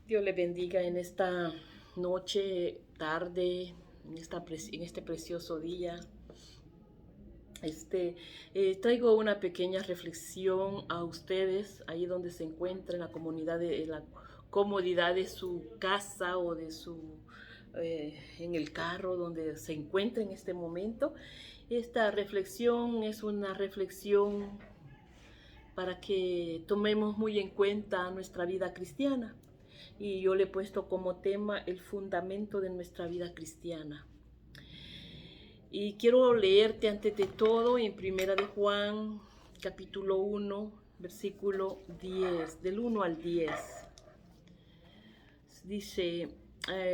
Dios le bendiga en esta noche, tarde, en este precioso día. Este, Traigo una pequeña reflexión a ustedes, ahí donde se encuentra en la comunidad, en la comodidad de su casa o de en el carro donde se encuentra en este momento. Esta reflexión es una reflexión para que tomemos muy en cuenta nuestra vida cristiana. Y yo le he puesto como tema el fundamento de nuestra vida cristiana. Y quiero leerte antes de todo en Primera de Juan, capítulo 1, versículo 10, del 1 al 10. Dice,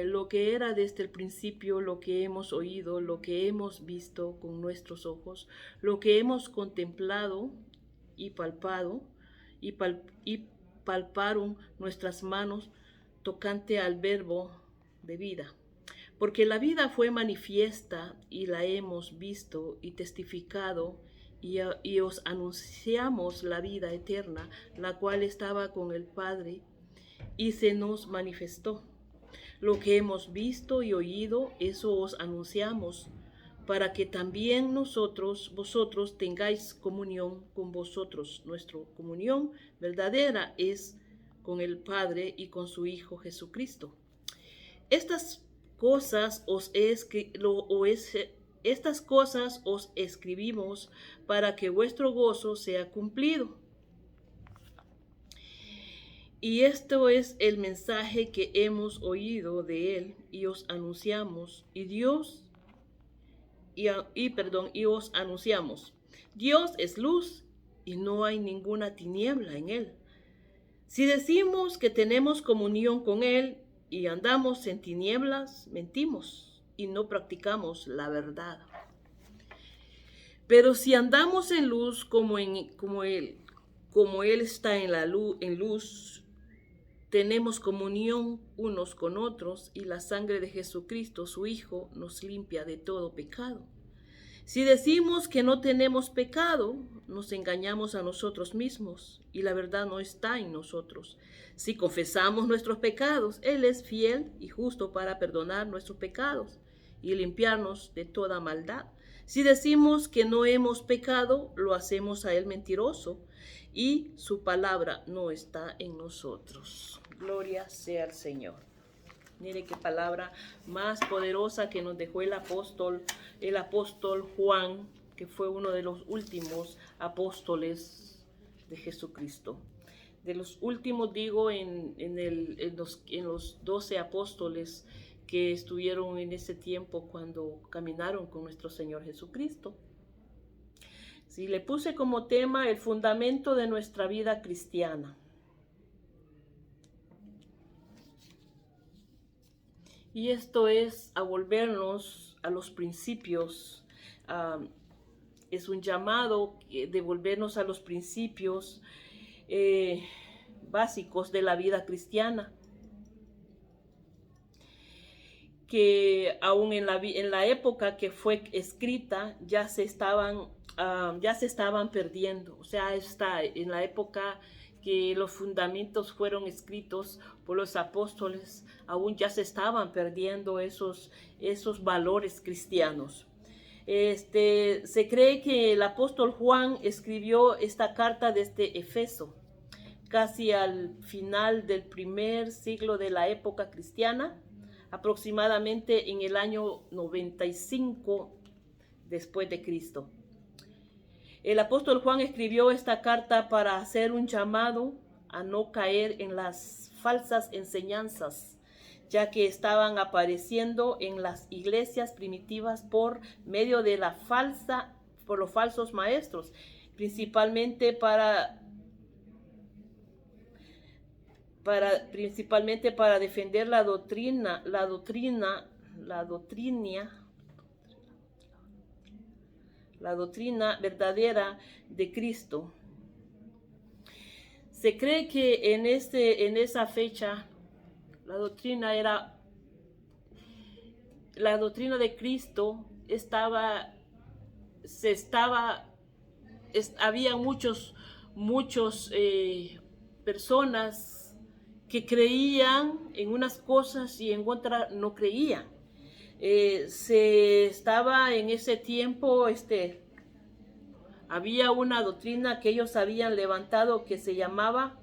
lo que era desde el principio, lo que hemos oído, lo que hemos visto con nuestros ojos, lo que hemos contemplado y palpado, y palparon nuestras manos tocante al verbo de vida. Porque la vida fue manifiesta y la hemos visto y testificado y os anunciamos la vida eterna, la cual estaba con el Padre y se nos manifestó. Lo que hemos visto y oído, eso os anunciamos, para que también vosotros tengáis comunión con vosotros. Nuestra comunión verdadera es con el Padre y con su Hijo Jesucristo. Estas cosas estas cosas os escribimos para que vuestro gozo sea cumplido. Y esto es el mensaje que hemos oído de él y os anunciamos, y os anunciamos. Dios es luz y no hay ninguna tiniebla en él. Si decimos que tenemos comunión con él y andamos en tinieblas, mentimos y no practicamos la verdad. Pero si andamos en luz como él está en luz, tenemos comunión unos con otros y la sangre de Jesucristo, su Hijo, nos limpia de todo pecado. Si decimos que no tenemos pecado, nos engañamos a nosotros mismos y la verdad no está en nosotros. Si confesamos nuestros pecados, Él es fiel y justo para perdonar nuestros pecados y limpiarnos de toda maldad. Si decimos que no hemos pecado, lo hacemos a Él mentiroso y su palabra no está en nosotros. Gloria sea al Señor. Mire qué palabra más poderosa que nos dejó el apóstol Juan, que fue uno de los últimos apóstoles de Jesucristo. De los últimos, digo, en los 12 apóstoles que estuvieron en ese tiempo cuando caminaron con nuestro Señor Jesucristo. Sí, le puse como tema el fundamento de nuestra vida cristiana. Y esto es a volvernos a los principios. Es un llamado de volvernos a los principios básicos de la vida cristiana. Que aún en la época que fue escrita ya se estaban perdiendo. O sea, en la época que los fundamentos fueron escritos por los apóstoles, aún ya se estaban perdiendo esos valores cristianos. Se cree que el apóstol Juan escribió esta carta desde Éfeso, casi al final del primer siglo de la época cristiana, aproximadamente en el año 95 después de Cristo. El apóstol Juan escribió esta carta para hacer un llamado a no caer en las falsas enseñanzas, ya que estaban apareciendo en las iglesias primitivas por medio de por los falsos maestros, principalmente para defender la doctrina verdadera de Cristo. Se cree que en esa fecha la doctrina de Cristo había muchos personas que creían en unas cosas y en otras no creían. Se estaba en ese tiempo, había una doctrina que ellos habían levantado que se llamaba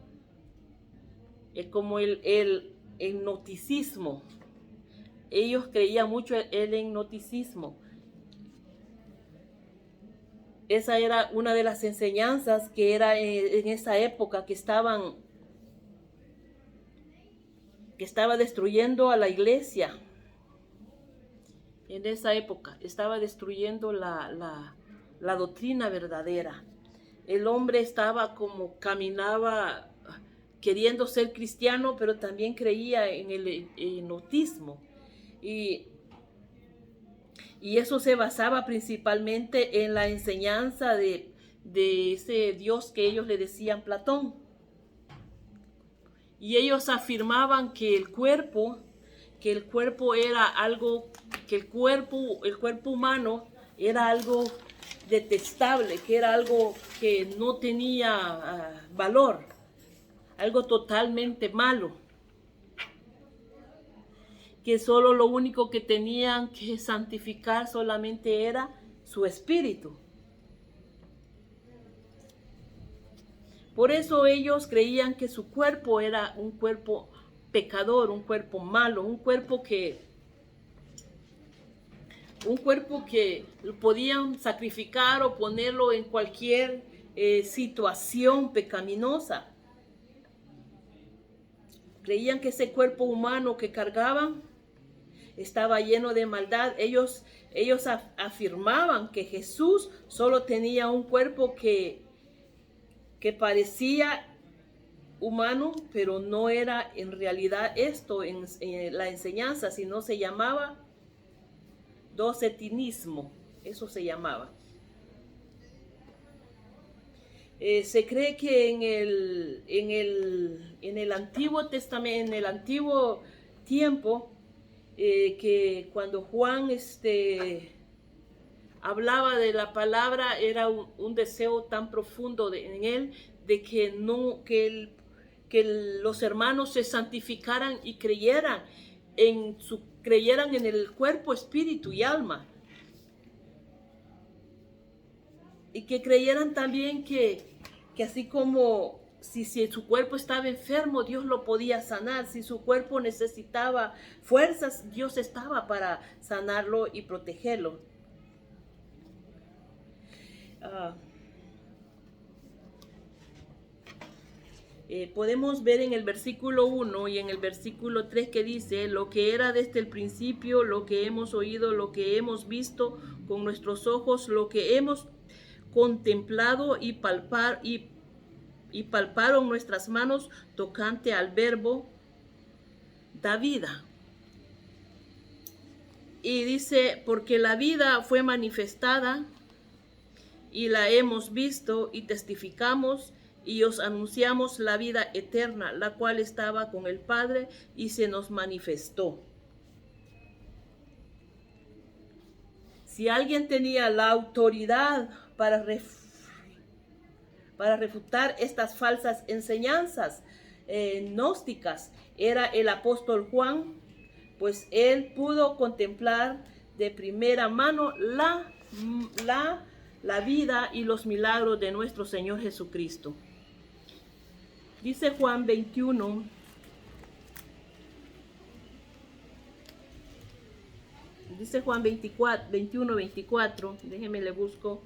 como el gnosticismo. Ellos creían mucho el gnosticismo. Esa era una de las enseñanzas que era en esa época que estaba destruyendo a la iglesia. En esa época estaba destruyendo la doctrina verdadera. El hombre estaba como caminaba queriendo ser cristiano, pero también creía en el gnosticismo. Y eso se basaba principalmente en la enseñanza de ese Dios que ellos le decían Platón. Y ellos afirmaban que el cuerpo era algo, que el cuerpo humano era algo detestable, que era algo que no tenía valor, algo totalmente malo, que solo lo único que tenían que santificar solamente era su espíritu. Por eso ellos creían que su cuerpo era un cuerpo pecador, un cuerpo malo, un cuerpo que podían sacrificar o ponerlo en cualquier situación pecaminosa. Creían que ese cuerpo humano que cargaban estaba lleno de maldad. Ellos afirmaban que Jesús solo tenía un cuerpo que parecía humano, pero no era en realidad esto en la enseñanza, sino se llamaba docetinismo. Eso se llamaba. Se cree que en el Antiguo Testamento, en el Antiguo tiempo, que cuando Juan hablaba de la palabra, era un deseo tan profundo en él de que los hermanos se santificaran y creyeran en el cuerpo, espíritu y alma. Y que creyeran también que así como si su cuerpo estaba enfermo, Dios lo podía sanar. Si su cuerpo necesitaba fuerzas, Dios estaba para sanarlo y protegerlo. Podemos ver en el versículo 1 y en el versículo 3 que dice: lo que era desde el principio, lo que hemos oído, lo que hemos visto con nuestros ojos, lo que hemos contemplado y palparon nuestras manos tocante al verbo, da vida. Y dice: porque la vida fue manifestada y la hemos visto y testificamos y os anunciamos la vida eterna, la cual estaba con el Padre y se nos manifestó. Si alguien tenía la autoridad para refutar estas falsas enseñanzas gnósticas, era el apóstol Juan, pues él pudo contemplar de primera mano la vida y los milagros de nuestro Señor Jesucristo. Dice Juan 21, dice Juan 21, 24, déjenme le busco.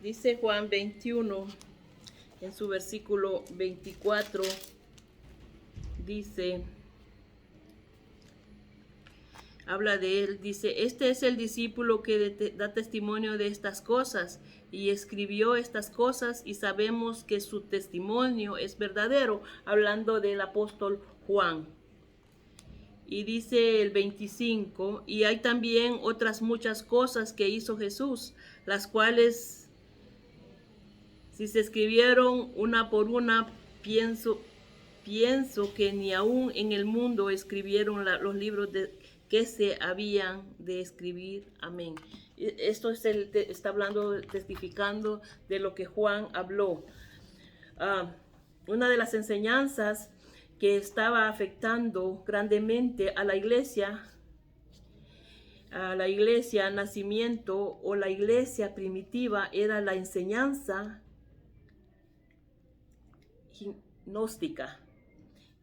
Dice Juan 21, en su versículo 24, dice, habla de él, dice: este es el discípulo que da testimonio de estas cosas y escribió estas cosas y sabemos que su testimonio es verdadero, hablando del apóstol Juan. y dice el 25, y hay también otras muchas cosas que hizo Jesús, las cuales, si se escribieron una por una, pienso que ni aún en el mundo escribieron los libros que se habían de escribir. Amén. Esto es está hablando, testificando de lo que Juan habló. Una de las enseñanzas que estaba afectando grandemente a la iglesia nacimiento o la iglesia primitiva, era la enseñanza gnóstica,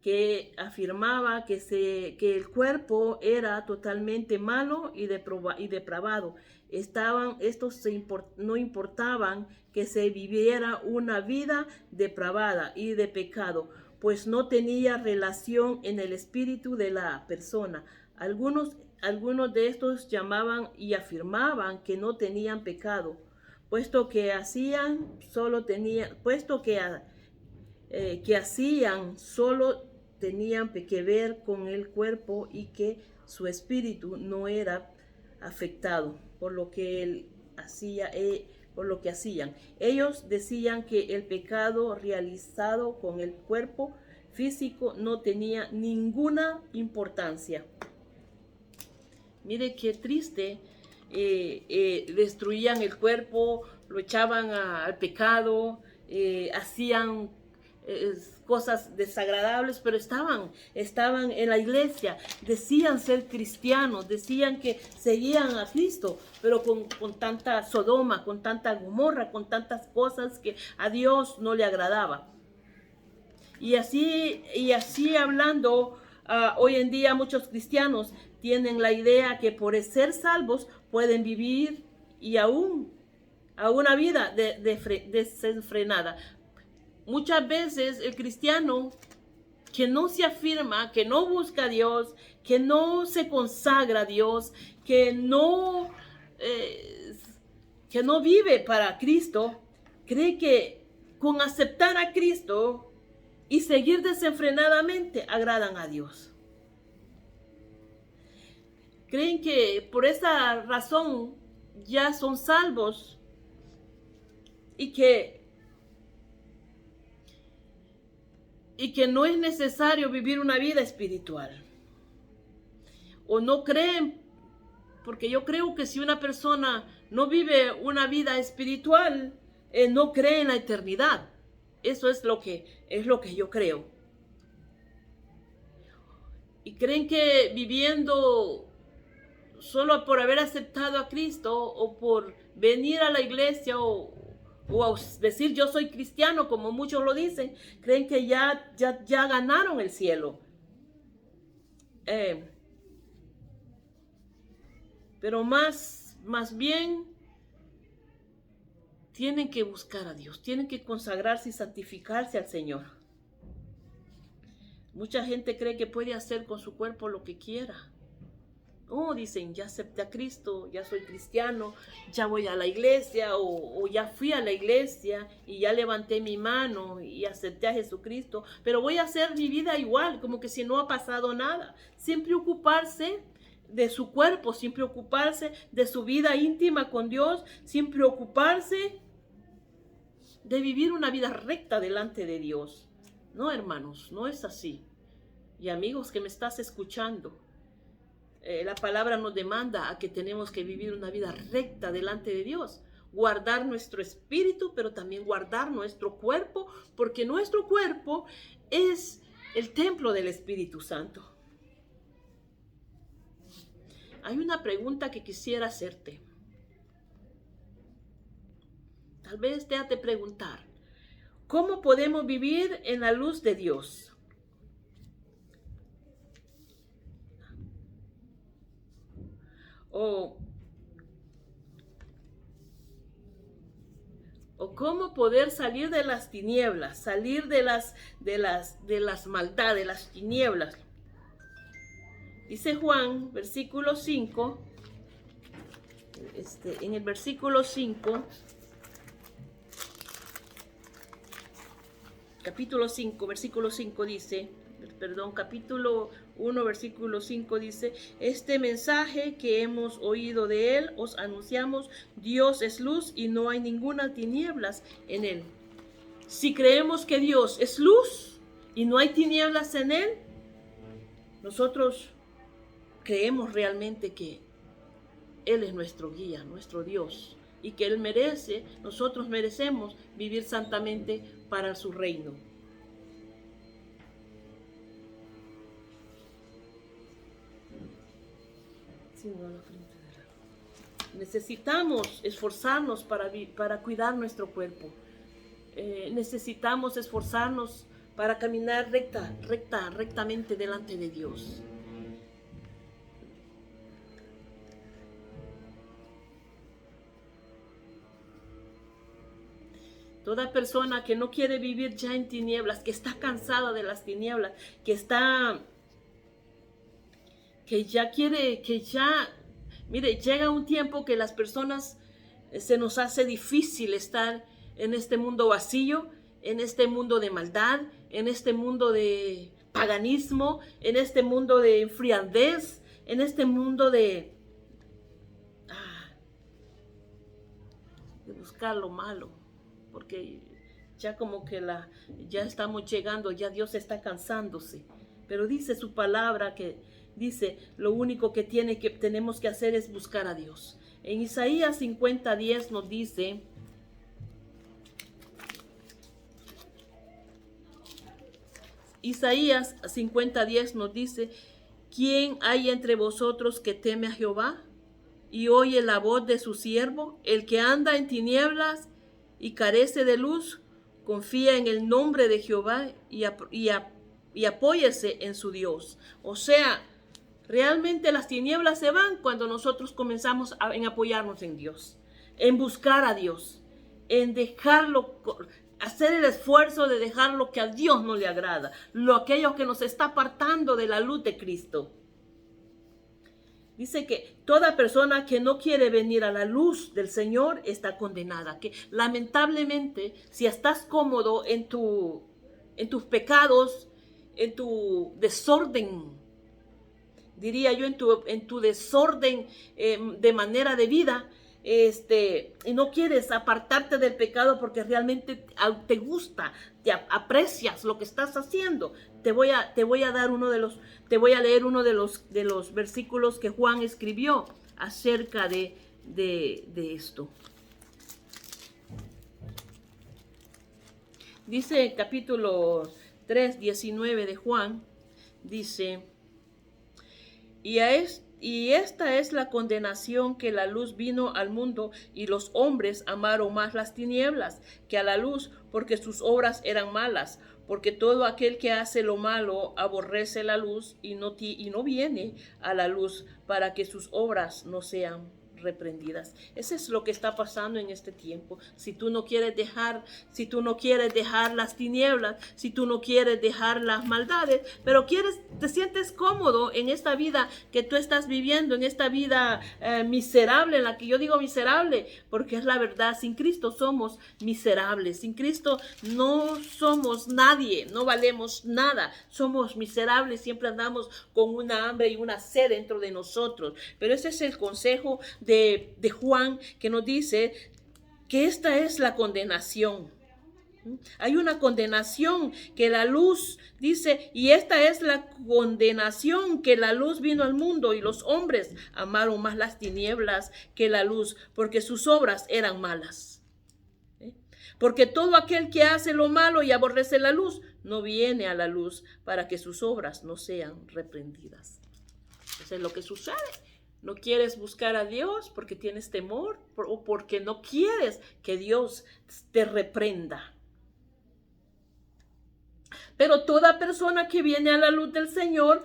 que afirmaba que el cuerpo era totalmente malo y depravado. Estos no importaban que se viviera una vida depravada y de pecado, pues no tenía relación en el espíritu de la persona. Algunos de estos llamaban y afirmaban que no tenían pecado, puesto que hacían solo tenían que ver con el cuerpo y que su espíritu no era afectado por lo que hacían. Ellos decían que el pecado realizado con el cuerpo físico no tenía ninguna importancia. Mire qué triste. Destruían el cuerpo, lo echaban al pecado, hacían cosas desagradables, pero estaban en la iglesia, decían ser cristianos, decían que seguían a Cristo, pero con tanta Sodoma, con tanta Gomorra, con tantas cosas que a Dios no le agradaba. Y así hablando, hoy en día muchos cristianos tienen la idea que por ser salvos pueden vivir y aún a una vida desenfrenada. Muchas veces el cristiano que no se afirma, que no busca a Dios, que no se consagra a Dios, que no vive para Cristo, cree que con aceptar a Cristo y seguir desenfrenadamente agradan a Dios. Creen que por esa razón ya son salvos y que no es necesario vivir una vida espiritual. O no creen, porque yo creo que si una persona no vive una vida espiritual, no cree en la eternidad. Eso es lo que yo creo. Y creen que viviendo solo por haber aceptado a Cristo o por venir a la iglesia o decir yo soy cristiano, como muchos lo dicen, creen que ya ganaron el cielo. Pero más bien tienen que buscar a Dios, tienen que consagrarse y santificarse al Señor. Mucha gente cree que puede hacer con su cuerpo lo que quiera. Dicen, ya acepté a Cristo, ya soy cristiano, ya voy a la iglesia o ya fui a la iglesia y ya levanté mi mano y acepté a Jesucristo, pero voy a hacer mi vida igual, como que si no ha pasado nada, sin preocuparse de su cuerpo, sin preocuparse de su vida íntima con Dios, sin preocuparse de vivir una vida recta delante de Dios. No, hermanos, no es así. Y amigos que me estás escuchando, la palabra nos demanda a que tenemos que vivir una vida recta delante de Dios, guardar nuestro espíritu, pero también guardar nuestro cuerpo, porque nuestro cuerpo es el templo del Espíritu Santo. Hay una pregunta que quisiera hacerte. Tal vez déjate preguntar, ¿cómo podemos vivir en la luz de Dios? O cómo poder salir de las tinieblas, salir de las maldades, de las tinieblas. Dice Juan, versículo 5, en el versículo 5, capítulo 5, versículo 5 dice, capítulo 1, versículo 5 dice, este mensaje que hemos oído de él, os anunciamos, Dios es luz y no hay ninguna tinieblas en él. Si creemos que Dios es luz y no hay tinieblas en él, nosotros creemos realmente que Él es nuestro guía, nuestro Dios, y que nosotros merecemos vivir santamente para su reino. Necesitamos esforzarnos para cuidar nuestro cuerpo. Necesitamos esforzarnos para caminar rectamente delante de Dios. Toda persona que no quiere vivir ya en tinieblas, que está cansada de las tinieblas, mire, llega un tiempo que las personas se nos hace difícil estar en este mundo vacío, en este mundo de maldad, en este mundo de paganismo, en este mundo de enfriadez, en este mundo de buscar lo malo, porque ya como que ya estamos llegando, ya Dios está cansándose. Pero dice su palabra que dice, lo único que tenemos que hacer es buscar a Dios. En Isaías 50:10 nos dice, Isaías 50:10 nos dice, ¿quién hay entre vosotros que teme a Jehová y oye la voz de su siervo? El que anda en tinieblas y carece de luz, confía en el nombre de Jehová y apóyese en su Dios. O sea, realmente las tinieblas se van cuando nosotros comenzamos en apoyarnos en Dios, en buscar a Dios, en hacer el esfuerzo de dejar lo que a Dios no le agrada, aquello que nos está apartando de la luz de Cristo. Dice que toda persona que no quiere venir a la luz del Señor está condenada. Que lamentablemente, si estás cómodo en tus pecados, en tu desorden, diría yo, en tu desorden de manera de vida, y no quieres apartarte del pecado porque realmente te gusta, te aprecias lo que estás haciendo, te voy a leer uno de los versículos que Juan escribió acerca de esto. Dice capítulo 3, 19 de Juan, dice, y esta es la condenación, que la luz vino al mundo y los hombres amaron más las tinieblas que a la luz, porque sus obras eran malas. Porque todo aquel que hace lo malo aborrece la luz y no viene a la luz para que sus obras no sean reprendidas. Eso es lo que está pasando en este tiempo. Si tú no quieres dejar las tinieblas, si tú no quieres dejar las maldades, pero te sientes cómodo en esta vida que tú estás viviendo, en esta vida miserable, en la que yo digo miserable, porque es la verdad. Sin Cristo somos miserables. Sin Cristo no somos nadie, no valemos nada. Somos miserables, siempre andamos con una hambre y una sed dentro de nosotros. Pero ese es el consejo de Juan, que nos dice que esta es la condenación. Hay una condenación que la luz dice, y esta es la condenación, que la luz vino al mundo y los hombres amaron más las tinieblas que la luz, porque sus obras eran malas. Porque todo aquel que hace lo malo y aborrece la luz no viene a la luz para que sus obras no sean reprendidas. Eso es lo que sucede. No quieres buscar a Dios porque tienes temor o porque no quieres que Dios te reprenda. Pero toda persona que viene a la luz del Señor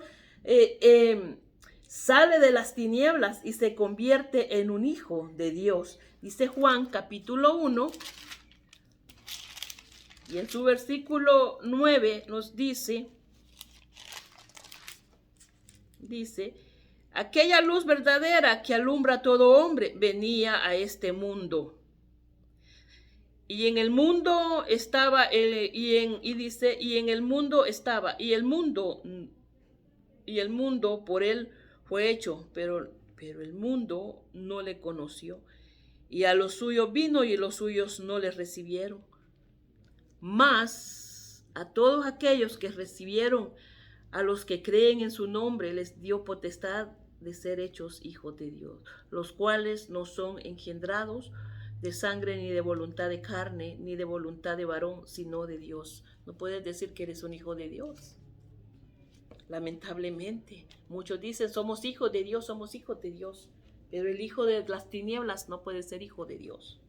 sale de las tinieblas y se convierte en un hijo de Dios. Dice Juan capítulo 1 y en su versículo 9 nos dice, aquella luz verdadera que alumbra a todo hombre venía a este mundo. Y en el mundo estaba, y el mundo y el mundo por él fue hecho, pero el mundo no le conoció. Y a los suyos vino y los suyos no le recibieron. Mas a todos aquellos que recibieron, a los que creen en su nombre, les dio potestad de ser hechos hijos de Dios, los cuales no son engendrados de sangre, ni de voluntad de carne, ni de voluntad de varón, sino de Dios. No puedes decir que eres un hijo de Dios. Lamentablemente, muchos dicen, somos hijos de Dios, pero el hijo de las tinieblas no puede ser hijo de Dios.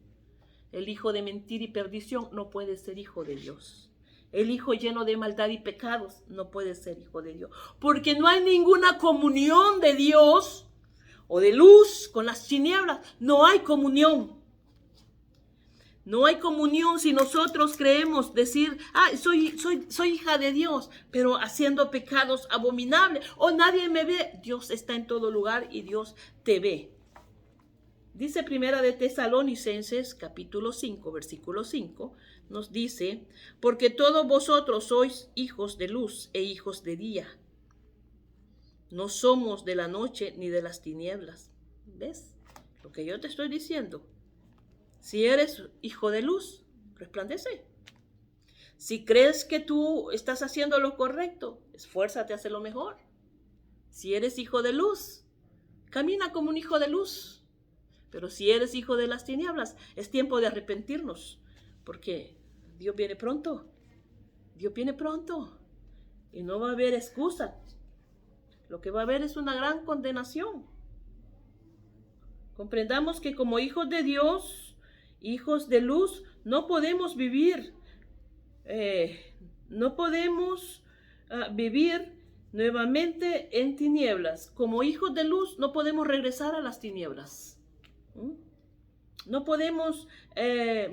El hijo de mentira y perdición no puede ser hijo de Dios. El hijo lleno de maldad y pecados no puede ser hijo de Dios, porque no hay ninguna comunión de Dios o de luz con las tinieblas. No hay comunión. No hay comunión si nosotros creemos decir, soy hija de Dios, pero haciendo pecados abominables. O nadie me ve. Dios está en todo lugar y Dios te ve. Dice Primera de Tesalonicenses, capítulo 5, versículo 5, nos dice, porque todos vosotros sois hijos de luz e hijos de día. No somos de la noche ni de las tinieblas. ¿Ves? Lo que yo te estoy diciendo. Si eres hijo de luz, resplandece. Si crees que tú estás haciendo lo correcto, esfuérzate a hacer lo mejor. Si eres hijo de luz, camina como un hijo de luz. Pero si eres hijo de las tinieblas, es tiempo de arrepentirnos, porque Dios viene pronto. Dios viene pronto y no va a haber excusa. Lo que va a haber es una gran condenación. Comprendamos que como hijos de Dios, hijos de luz, no podemos vivir nuevamente en tinieblas. Como hijos de luz no podemos regresar a las tinieblas. No podemos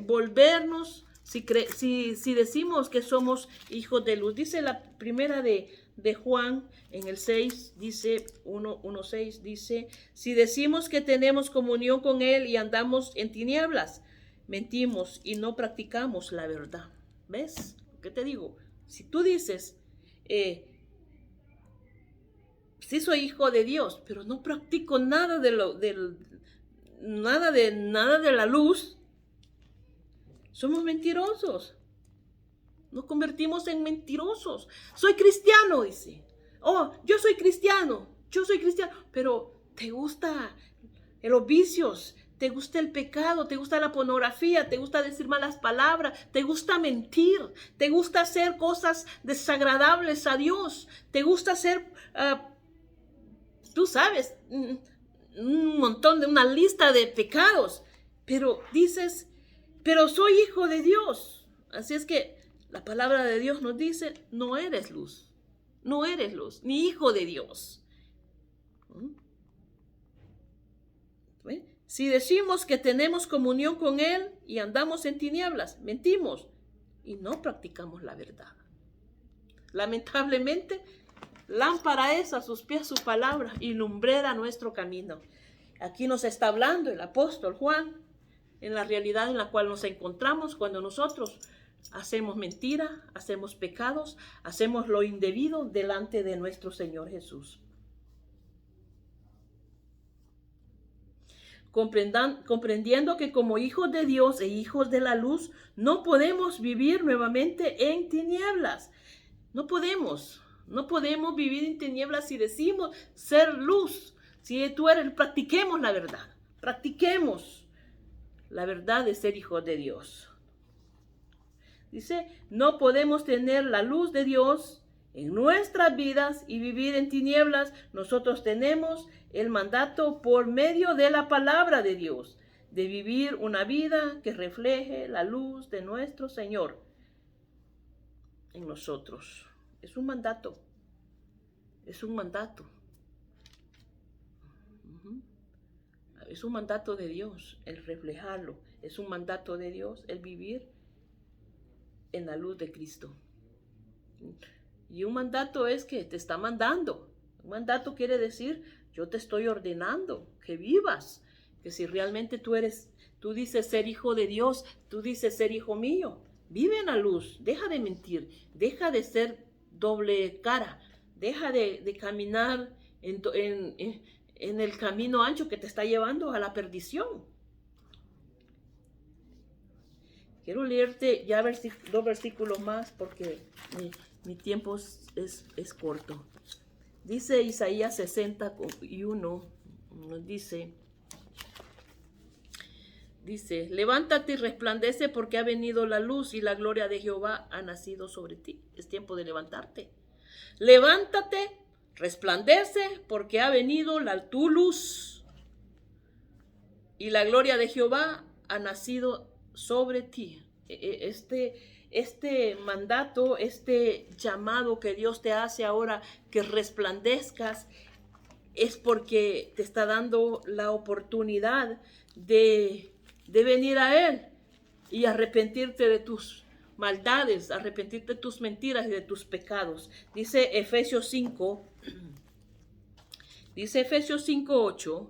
volvernos si decimos que somos hijos de luz. Dice la primera de Juan en el 6, dice 1:6, dice, si decimos que tenemos comunión con Él y andamos en tinieblas, mentimos y no practicamos la verdad. ¿Ves? ¿Qué te digo? Si tú dices, sí soy hijo de Dios, pero no practico nada nada de la luz, somos mentirosos. Nos convertimos en mentirosos. Soy cristiano, dice. Yo soy cristiano, pero te gustan los vicios, te gusta el pecado, te gusta la pornografía, te gusta decir malas palabras, te gusta mentir, te gusta hacer cosas desagradables a Dios, te gusta hacer, tú sabes, una lista de pecados, pero dices, pero soy hijo de Dios. Así es que la palabra de Dios nos dice, no eres luz, ni hijo de Dios. Si decimos que tenemos comunión con Él y andamos en tinieblas, mentimos y no practicamos la verdad. Lamentablemente, lámpara es a sus pies su palabra y lumbrera nuestro camino. Aquí nos está hablando el apóstol Juan en la realidad en la cual nos encontramos cuando nosotros hacemos mentira, hacemos pecados, hacemos lo indebido delante de nuestro Señor Jesús. Comprendiendo que como hijos de Dios e hijos de la luz, no podemos vivir nuevamente en tinieblas. No podemos vivir en tinieblas si decimos ser luz. Si tú eres, practiquemos la verdad. Practiquemos la verdad de ser hijos de Dios. Dice, no podemos tener la luz de Dios en nuestras vidas y vivir en tinieblas. Nosotros tenemos el mandato por medio de la palabra de Dios, de vivir una vida que refleje la luz de nuestro Señor en nosotros. Es un mandato. Es un mandato. Es un mandato de Dios el reflejarlo. Es un mandato de Dios el vivir en la luz de Cristo. Y un mandato es que te está mandando. Un mandato quiere decir, yo te estoy ordenando que vivas. Que si realmente tú dices ser hijo de Dios, tú dices ser hijo mío, vive en la luz, deja de mentir, deja de ser doble cara, Deja de caminar en el camino ancho que te está llevando a la perdición. Quiero leerte ya dos versículos más porque mi tiempo es corto. Dice Isaías 61, nos dice, levántate y resplandece porque ha venido la luz y la gloria de Jehová ha nacido sobre ti. Es tiempo de levantarte. Levántate, resplandece porque ha venido tu luz y la gloria de Jehová ha nacido sobre ti. Este mandato, este llamado que Dios te hace ahora, que resplandezcas, es porque te está dando la oportunidad de venir a Él y arrepentirte de tus maldades, arrepentirte de tus mentiras y de tus pecados. Dice Efesios 5:8,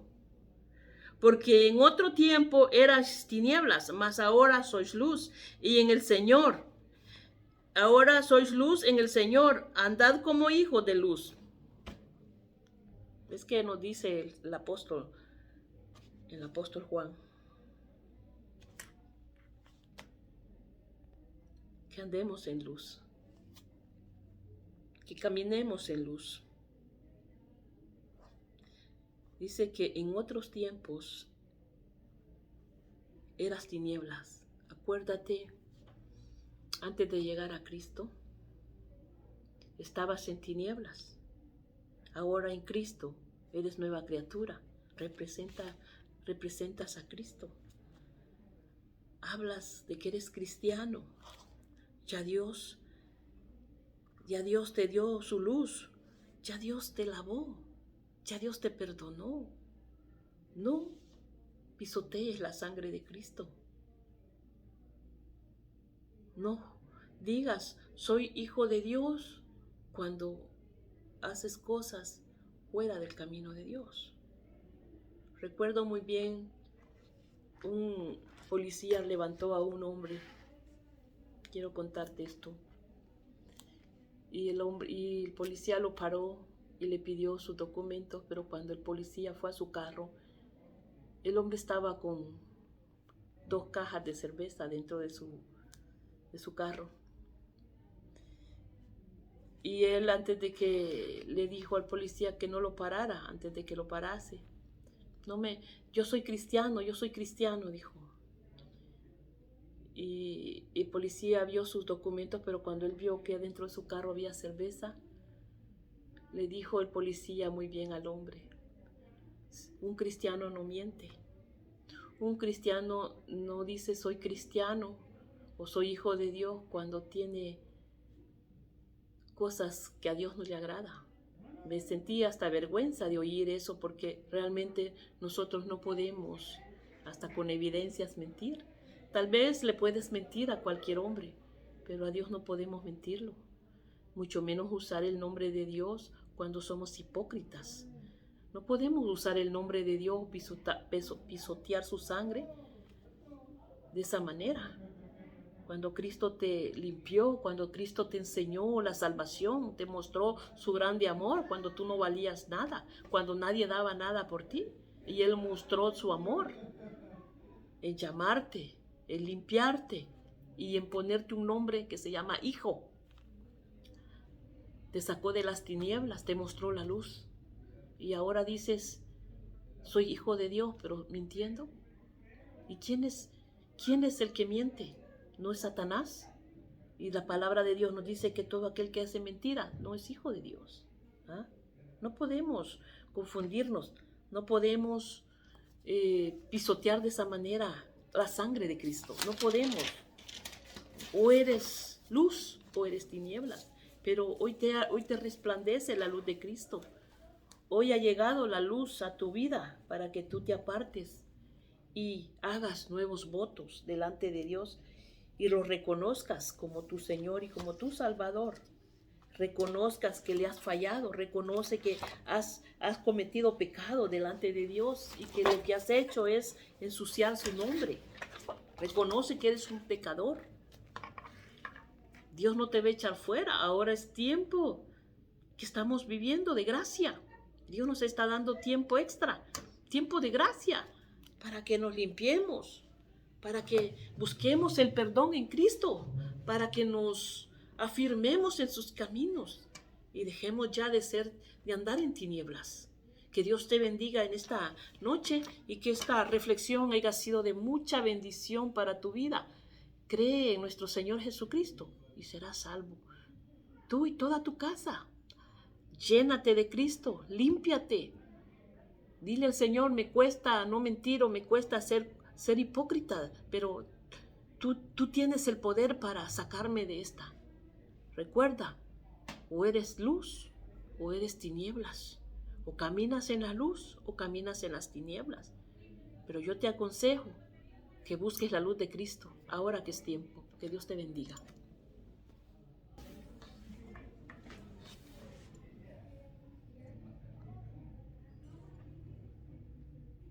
porque en otro tiempo eras tinieblas, mas ahora sois luz y en el Señor. Ahora sois luz en el Señor, andad como hijos de luz. Es que nos dice el apóstol Juan, que andemos en luz, que caminemos en luz. Dice que en otros tiempos eras tinieblas. Acuérdate, antes de llegar a Cristo, estabas en tinieblas. Ahora en Cristo eres nueva criatura. Representas a Cristo. Hablas de que eres cristiano. Ya Dios te dio su luz. Ya Dios te lavó. Ya Dios te perdonó. No pisotees la sangre de Cristo. No digas, soy hijo de Dios, cuando haces cosas fuera del camino de Dios. Recuerdo muy bien, un policía levantó a un hombre. Quiero contarte esto. Y el policía lo paró y le pidió sus documentos, pero cuando el policía fue a su carro, el hombre estaba con 2 cajas de cerveza dentro de su carro. Y él, antes de que le dijo al policía que no lo parara, antes de que lo parase, yo soy cristiano, dijo. Y el policía vio sus documentos, pero cuando él vio que dentro de su carro había cerveza, le dijo el policía muy bien al hombre, un cristiano no miente. Un cristiano no dice soy cristiano o soy hijo de Dios cuando tiene cosas que a Dios no le agrada. Me sentí hasta vergüenza de oír eso, porque realmente nosotros no podemos, hasta con evidencias, mentir. Tal vez le puedes mentir a cualquier hombre, pero a Dios no podemos mentirlo. Mucho menos usar el nombre de Dios cuando somos hipócritas. No podemos usar el nombre de Dios, pisotear su sangre de esa manera. Cuando Cristo te limpió, cuando Cristo te enseñó la salvación, te mostró su grande amor, cuando tú no valías nada, cuando nadie daba nada por ti, y Él mostró su amor en llamarte, en limpiarte y en ponerte un nombre que se llama hijo. Te sacó de las tinieblas, te mostró la luz. Y ahora dices, soy hijo de Dios, pero mintiendo. ¿Y quién es el que miente? ¿No es Satanás? Y la palabra de Dios nos dice que todo aquel que hace mentira no es hijo de Dios. ¿Ah? No podemos confundirnos, no podemos pisotear de esa manera la sangre de Cristo. No podemos. O eres luz o eres tinieblas. Pero hoy te resplandece la luz de Cristo. Hoy ha llegado la luz a tu vida para que tú te apartes y hagas nuevos votos delante de Dios y lo reconozcas como tu Señor y como tu Salvador. Reconozcas que le has fallado, reconoce que has cometido pecado delante de Dios y que lo que has hecho es ensuciar su nombre. Reconoce que eres un pecador. Dios no te va a echar fuera, ahora es tiempo que estamos viviendo de gracia. Dios nos está dando tiempo extra, tiempo de gracia, para que nos limpiemos, para que busquemos el perdón en Cristo, para que nos afirmemos en sus caminos y dejemos ya de andar en tinieblas. Que Dios te bendiga en esta noche y que esta reflexión haya sido de mucha bendición para tu vida. Cree en nuestro Señor Jesucristo y serás salvo. Tú y toda tu casa. Llénate de Cristo, límpiate. Dile al Señor, me cuesta no mentir o me cuesta ser hipócrita, pero tú tienes el poder para sacarme de esta. Recuerda, o eres luz o eres tinieblas. O caminas en la luz o caminas en las tinieblas. Pero yo te aconsejo que busques la luz de Cristo ahora que es tiempo. Que Dios te bendiga.